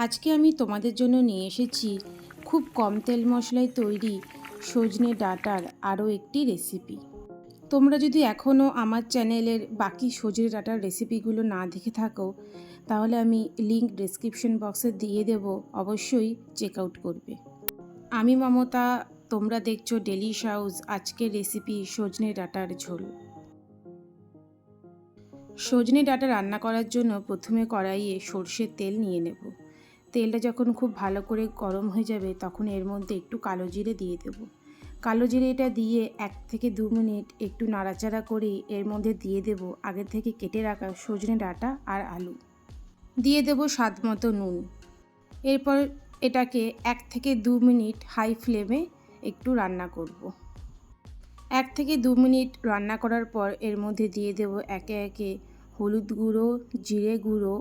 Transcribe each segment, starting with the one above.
আজকে আমি তোমাদের জন্য নিয়ে এসেছি খুব কম তেল মশলায় তৈরি সজনে ডাঁটার আরও একটি রেসিপি। তোমরা যদি এখনও আমার চ্যানেলের বাকি সজনে ডাঁটার রেসিপিগুলো না দেখে থাকো তাহলে আমি লিঙ্ক ডেসক্রিপশন বক্সে দিয়ে দেব, অবশ্যই চেক আউট করবে। আমি মমতা, তোমরা দেখছো ডেলিশ হাউস। আজকের রেসিপি সজনে ডাঁটার ঝোল। সজনে ডাঁটা রান্না করার জন্য প্রথমে কড়াইয়ে সর্ষের তেল নিয়ে নেব। তেলটা যখন খুব ভালো করে গরম হয়ে যাবে তখন এর মধ্যে একটু কালো জিরে দিয়ে দেব। কালো জিরেটা দিয়ে 1 থেকে 2 মিনিট একটু নাড়াচাড়া করে এর মধ্যে দিয়ে দেব আগে থেকে কেটে রাখা সজনে ডাঁটা আর আলু। দিয়ে দেব স্বাদ মতো নুন। এরপর এটাকে 1 থেকে 2 মিনিট হাই ফ্লেমে একটু রান্না করব। 1 থেকে 2 মিনিট রান্না করার পর এর মধ্যে দিয়ে দেব একে একে হলুদ গুঁড়ো, জিরে গুঁড়ো,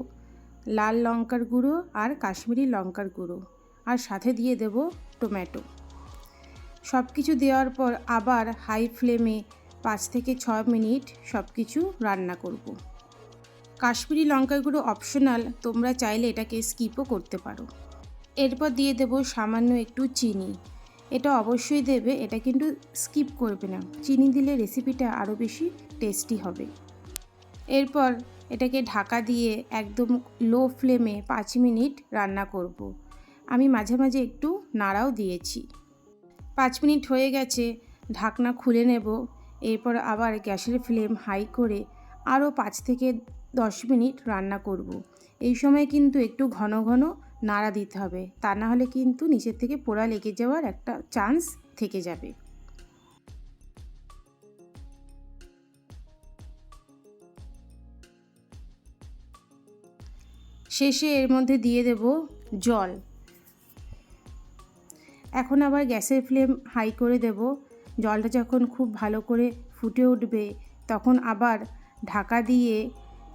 লাল লঙ্কার গুঁড়ো আর কাশ্মীরি লঙ্কার গুঁড়ো, আর সাথে দিয়ে দেব টমেটো। সব কিছু দেওয়ার পর আবার হাই ফ্লেমে 5 থেকে 6 মিনিট সব কিছু রান্না করব। কাশ্মীরি লঙ্কার গুঁড়ো অপশনাল, তোমরা চাইলে এটাকে স্কিপও করতে পারো। এরপর দিয়ে দেব সামান্য একটু চিনি। এটা অবশ্যই দেবে, এটা কিন্তু স্কিপ করবে না। চিনি দিলে রেসিপিটা আরও বেশি টেস্টি হবে। এরপর এটাকে ঢাকা দিয়ে একদম লো ফ্লেমে 5 মিনিট রান্না করব। আমি মাঝে মাঝে একটু নাড়াও দিয়েছি। 5 মিনিট হয়ে গেছে, ঢাকনা খুলে নেব। এরপর আবার গ্যাসের ফ্লেম হাই করে আরও 5 থেকে 10 মিনিট রান্না করব। এই সময় কিন্তু একটু ঘন ঘন নাড়া দিতে হবে, তা না হলে কিন্তু নিচের থেকে পোড়া লেগে যাওয়ার একটা চান্স থেকে যাবে। শেষে এর মধ্যে দিয়ে দেব জল। এখন আবার গ্যাসের ফ্লেম হাই করে দেব। জলটা যখন খুব ভালো করে ফুটে উঠবে তখন আবার ঢাকা দিয়ে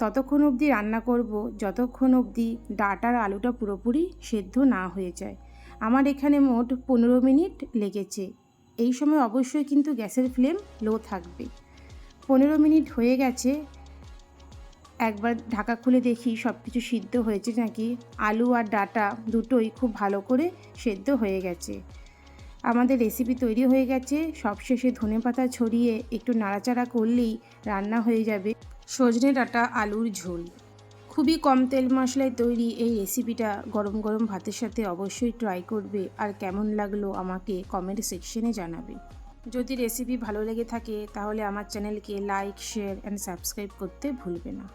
ততক্ষণ অবধি রান্না করব যতক্ষণ অবধি ডাঁটার আলুটা পুরোপুরি সেদ্ধ না হয়ে যায়। আমার এখানে মোট 15 মিনিট লেগেছে। এই সময় অবশ্যই কিন্তু গ্যাসের ফ্লেম লো থাকবে। 15 মিনিট হয়ে গেছে। একবার ঢাকা খুলে দেখি সব কিছু সিদ্ধ হয়েছে নাকি। আলু আর ডাঁটা দুটোই খুব ভালো করে সেদ্ধ হয়ে গেছে। আমাদের রেসিপি তৈরি হয়ে গেছে। সবশেষে ধনেপাতা ছড়িয়ে একটু নাড়াচাড়া করলেই রান্না হয়ে যাবে সজনে ডাঁটা আলুর ঝোল। খুবই কম তেল মশলায় তৈরি এই রেসিপিটা গরম গরম ভাতের সাথে অবশ্যই ট্রাই করবে, আর কেমন লাগলো আমাকে কমেন্ট সেকশনে জানাবে। যদি রেসিপি ভালো লেগে থাকে তাহলে আমার চ্যানেলকে লাইক, শেয়ার অ্যান্ড সাবস্ক্রাইব করতে ভুলবে না।